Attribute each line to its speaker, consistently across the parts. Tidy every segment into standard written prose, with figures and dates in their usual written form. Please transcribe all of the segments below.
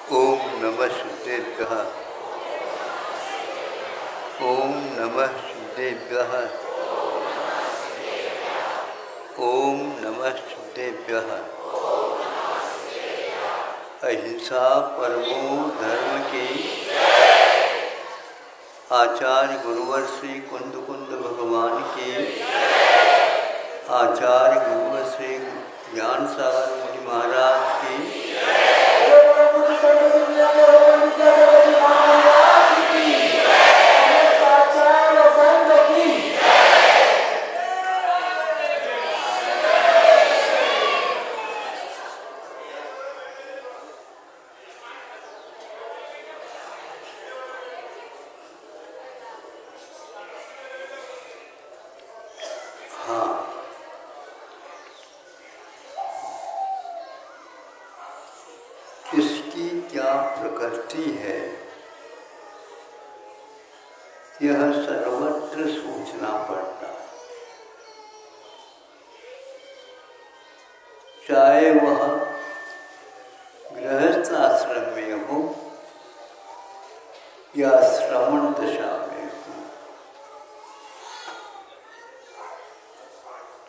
Speaker 1: ओम नमः शुद्धेभ्यः। ओम नमः शुद्धेभ्यः। ओम नमः शुद्धेभ्यः। अहिंसा परमो धर्म की। आचार्य गुरुवर श्री कुंद कुंद भगवान की। आचार्य गुरुवर श्री ज्ञान सागर मुनि महाराज की। किसकी क्या प्रकृति है, यह सर्वत्र सोचना पड़ता है। चाहे वह गृहस्थ आश्रम में हो या श्रमण दशा में हो,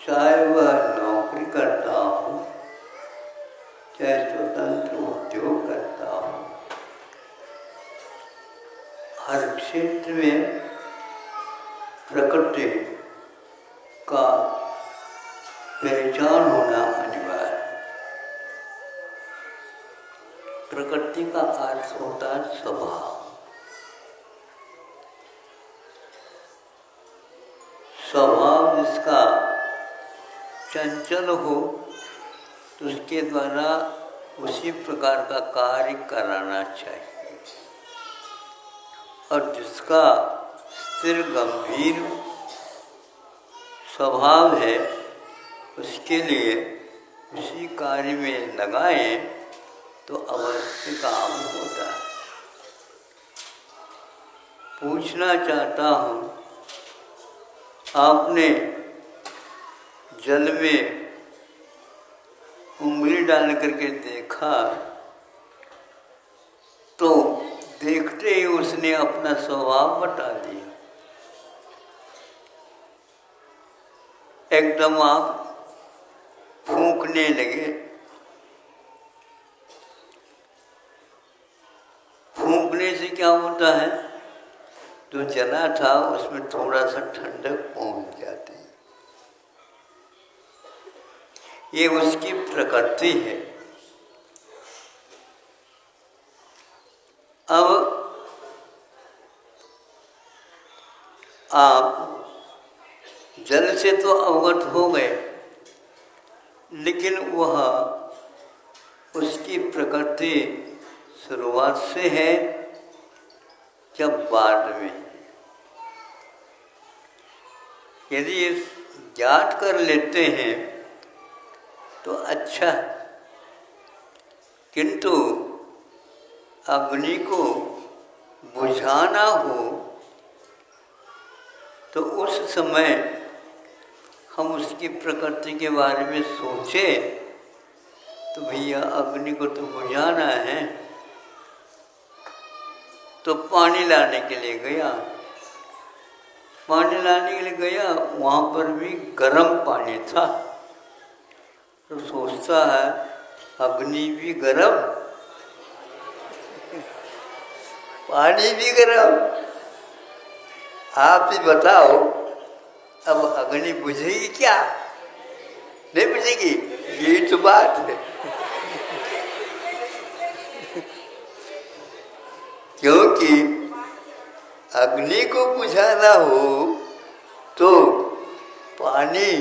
Speaker 1: चाहे वह नौकरी करता हो, चाहे स्वतंत्र उद्योग करता हो, हर क्षेत्र में प्रकृति का पहचान होना अनिवार्य है। प्रकृति का अर्थ होता है स्वभाव। स्वभाव जिसका चंचल हो तो उसके द्वारा उसी प्रकार का कार्य कराना चाहिए, और जिसका स्थिर गंभीर स्वभाव है उसके लिए उसी कार्य में लगाएं तो अवश्य काम होता है। पूछना चाहता हूँ, आपने जल में उंगली डाल करके देखा तो देखते ही उसने अपना स्वभाव बता दिया। एकदम आप फूंकने लगे। फूंकने से क्या होता है, जो जला था उसमें थोड़ा सा ठंडक पहुंच जाती है। ये उसकी प्रकृति है। अब आप जल से तो अवगत हो गए, लेकिन वह उसकी प्रकृति शुरुआत से है जब बाद में। यदि ज्ञात कर लेते हैं तो अच्छा, किंतु अग्नि को बुझाना हो तो उस समय हम उसकी प्रकृति के बारे में सोचें तो भैया अग्नि को तो बुझाना है, तो पानी लाने के लिए गया। पानी लाने के लिए गया, वहाँ पर भी गर्म पानी था। तो सोचता है अग्नि भी गर्म, पानी भी गर्म, आप ही बताओ अब अग्नि बुझेगी क्या? नहीं बुझेगी, यही तो बात है। क्योंकि अग्नि को बुझाना हो तो पानी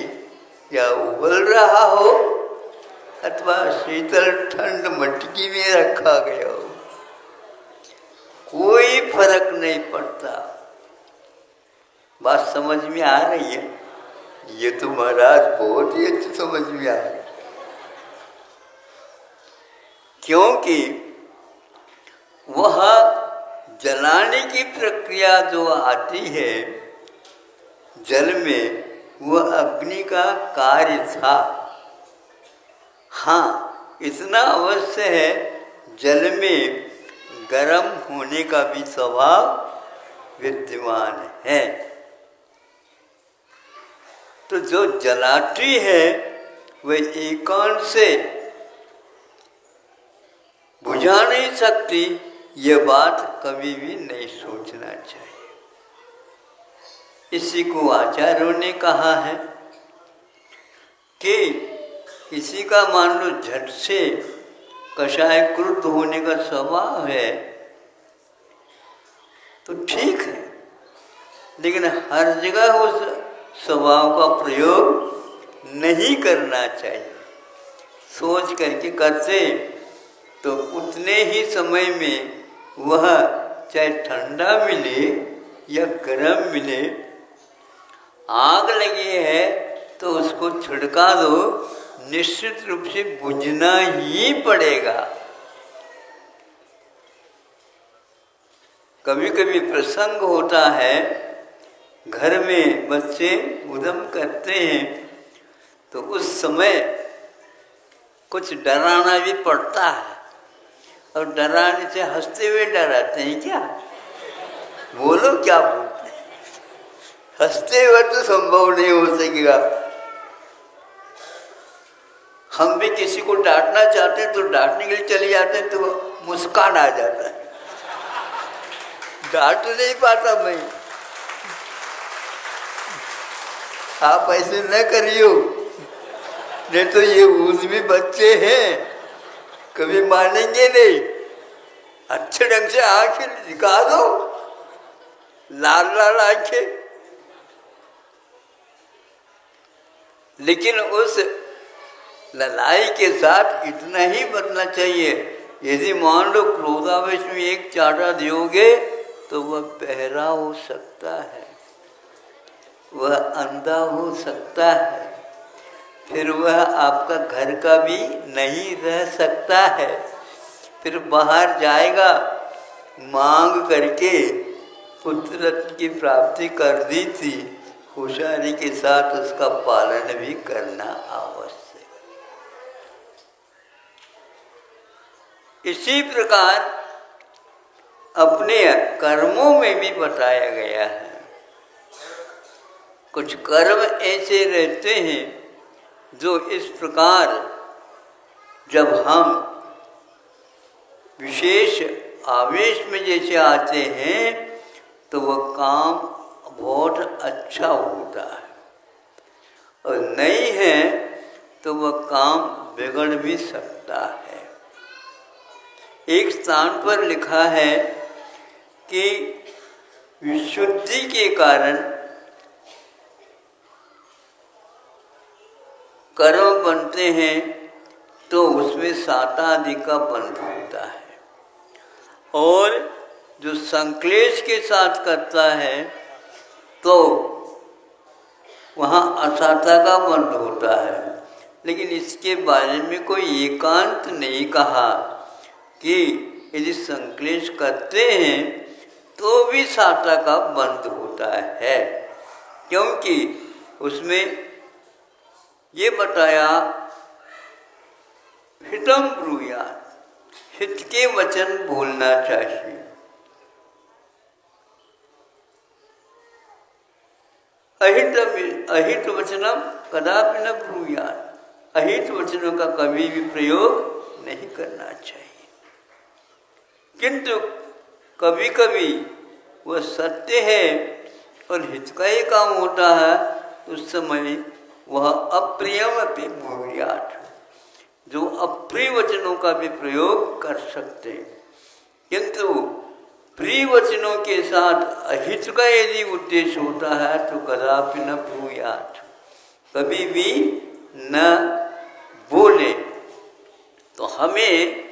Speaker 1: या उबल रहा हो अथवा शीतल ठंड मटकी में रखा गया हो, कोई फर्क नहीं पड़ता। बात समझ में आ रही है? ये तो महाराज बहुत ही अच्छी समझ में आ रही है। क्योंकि वह जलाने की प्रक्रिया जो आती है जल में, वह अग्नि का कार्य था। हाँ, इतना अवश्य है, जल में गर्म होने का भी स्वभाव विद्यमान है। तो जो जलाती है वह एकांत से बुझा नहीं सकती, ये बात कभी भी नहीं सोचना चाहिए। इसी को आचार्यों ने कहा है कि किसी का मान लो झट से कषाय क्रुद्ध होने का स्वभाव है तो ठीक है, लेकिन हर जगह उस स्वभाव का प्रयोग नहीं करना चाहिए। सोच करके करते तो उतने ही समय में वह चाहे ठंडा मिले या गर्म मिले, आग लगी है तो उसको छिड़का दो, निश्चित रूप से बुझना ही पड़ेगा। कभी कभी प्रसंग होता है, घर में बच्चे उद्यम करते हैं तो उस समय कुछ डराना भी पड़ता है, और डराने से हंसते हुए डराते हैं क्या? बोलो क्या बोलते हैं? हंसते हुए तो संभव नहीं हो सकेगा। हम भी किसी को डांटना चाहते हैं तो डांटने के लिए चले जाते हैं तो मुस्कान आ जाता है, डांट नहीं पाता मैं। आप ऐसे न करियो, नहीं तो ये उस भी बच्चे हैं, कभी मानेंगे नहीं। अच्छे ढंग से आंखें दिखा दो, लाल लाल आंखें, लेकिन उस लड़ाई के साथ इतना ही बदलना चाहिए। यदि मान लो क्रोधावेश में एक चाटा दियोगे तो वह बहरा हो सकता है, वह अंधा हो सकता है, फिर वह आपका घर का भी नहीं रह सकता है, फिर बाहर जाएगा मांग करके पुत्र रत्न की प्राप्ति कर दी थी, होशियारी के साथ उसका पालन भी करना आवश्यक। इसी प्रकार अपने कर्मों में भी बताया गया है। कुछ कर्म ऐसे रहते हैं जो इस प्रकार जब हम विशेष आवेश में जैसे आते हैं तो वह काम बहुत अच्छा होता है, और नहीं है तो वह काम बिगड़ भी सकता है। एक स्थान पर लिखा है कि विशुद्धि के कारण कर्म बनते हैं तो उसमें सातादि का बंध होता है, और जो संक्लेश के साथ करता है तो वहाँ असाता का बंध होता है। लेकिन इसके बारे में कोई एकांत नहीं कहा कि यदि संक्लेश करते हैं तो भी साता का बंध होता है, क्योंकि उसमें ये बताया हितम ब्रूयात्, हित के वचन बोलना चाहिए। अहित वचनम कदापि न ब्रूयात्, अहित वचनों का कभी भी प्रयोग नहीं करना चाहिए। किंतु कभी कभी वह सत्य है और हित का ही काम होता है, उस समय वह अप्रियम अपि ब्रूयात्, जो अप्रिय वचनों का भी प्रयोग कर सकते हैं। किंतु प्रिय वचनों के साथ अहित का यदि उद्देश्य होता है तो कदापि न ब्रूयात्, कभी भी न बोले। तो हमें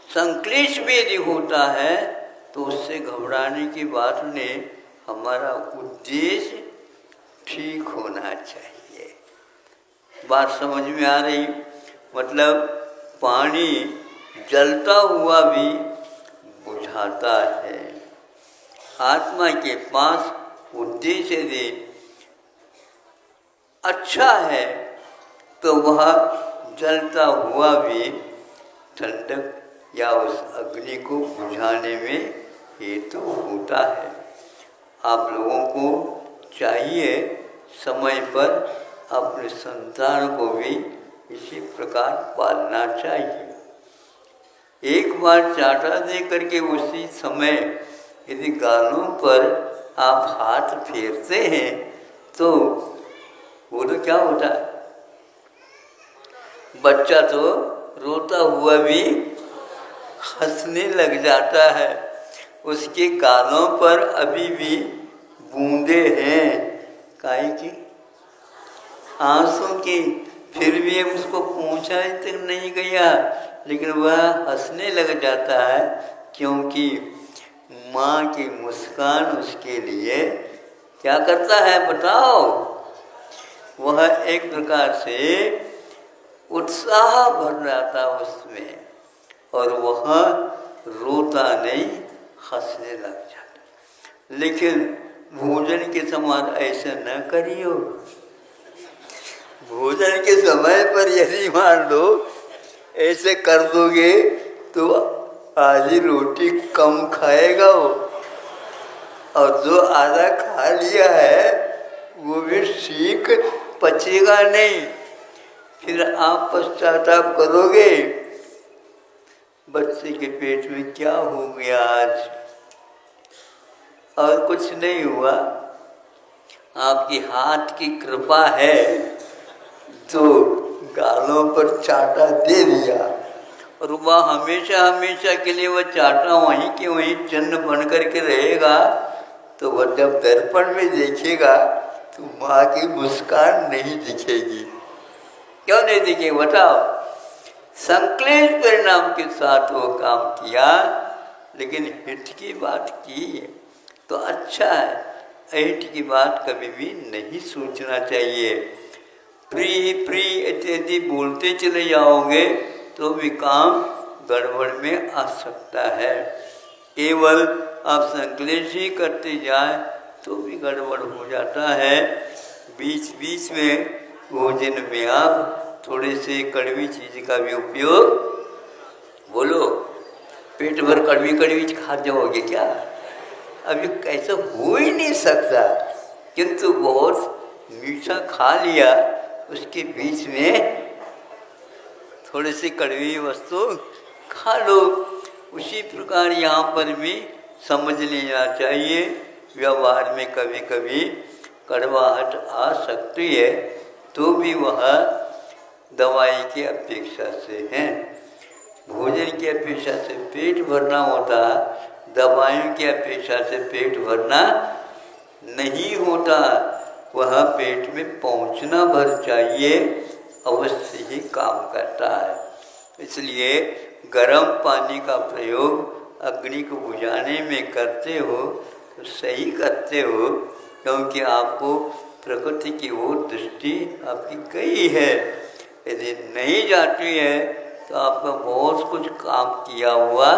Speaker 1: संक्लेश भी यदि होता है तो उससे घबराने की बात नहीं, हमारा उद्देश्य ठीक होना चाहिए। बात समझ में आ रही? मतलब पानी जलता हुआ भी बुझाता है। आत्मा के पास उद्देश्य यदि अच्छा है तो वह जलता हुआ भी ठंडक या उस अग्नि को बुझाने में हेतु होता है। आप लोगों को चाहिए समय पर अपने संतान को भी इसी प्रकार पालना चाहिए। एक बार चाटा दे करके उसी समय यदि गालों पर आप हाथ फेरते हैं तो वो तो क्या होता है, बच्चा तो रोता हुआ भी हंसने लग जाता है। उसके गालों पर अभी भी बूंदे हैं, काहे की, आंसू की, फिर भी उसको पूछा तक नहीं गया, लेकिन वह हंसने लग जाता है क्योंकि माँ की मुस्कान उसके लिए क्या करता है बताओ, वह एक प्रकार से उत्साह भर जाता उसमें और वह रोता नहीं, हंसने लग जाता। लेकिन भोजन के समान ऐसा न करियो। भोजन के समय पर यदि मान लो ऐसे कर दोगे तो आधी रोटी कम खाएगा वो, और जो आधा खा लिया है वो भी ठीक पचेगा नहीं। फिर आप पश्चाताप करोगे, बच्चे के पेट में क्या हो गया आज, और कुछ नहीं हुआ, आपकी हाथ की कृपा है तो गालों पर चाटा दे दिया, और वह हमेशा हमेशा के लिए वह चाटा वहीं के वहीं चिन्ह बन करके रहेगा। तो वह जब दर्पण में देखेगा तो माँ की मुस्कान नहीं दिखेगी। क्यों नहीं दिखेगी बताओ? संक्लेश परिणाम के साथ वो काम किया, लेकिन हित की बात की तो अच्छा है। अहित की बात कभी भी नहीं सोचना चाहिए। प्री प्री इत्यादि बोलते चले जाओगे तो भी काम गड़बड़ में आ सकता है। केवल आप संक्लेश ही करते जाए तो भी गड़बड़ हो जाता है। बीच बीच में भोजन में आप थोड़े से कड़वी चीज़ का भी उपयोग, बोलो पेट भर कड़वी कड़वी खा जाओगे क्या? अभी कैसा हो ही नहीं सकता, किंतु बहुत मीठा खा लिया, उसके बीच में थोड़ी सी कड़वी वस्तु खा लो। उसी प्रकार यहाँ पर भी समझ लेना चाहिए, व्यवहार में कभी कभी कड़वाहट आ सकती है तो भी वह दवाई की अपेक्षा से है। भोजन की अपेक्षा से पेट भरना होता, दवाइयों की अपेक्षा से पेट भरना नहीं होता। वह पेट में पहुंचना भर चाहिए, अवश्य ही काम करता है। इसलिए गर्म पानी का प्रयोग अग्नि को बुझाने में करते हो तो सही करते हो, क्योंकि आपको प्रकृति की ओर दृष्टि आपकी गई है। यदि नहीं जाती है तो आपका बहुत कुछ काम किया हुआ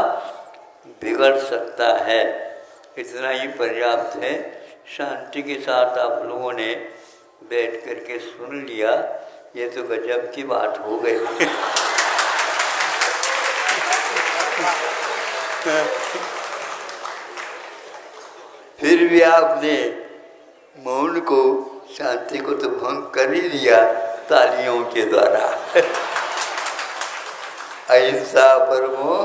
Speaker 1: बिगड़ सकता है। इतना ही पर्याप्त है। शांति के साथ आप लोगों ने बैठ करके सुन लिया, ये तो गजब की बात हो गई। फिर भी आपने मौन को, शांति को तो भंग कर ही दिया तालियों के द्वारा। अहिंसा परमो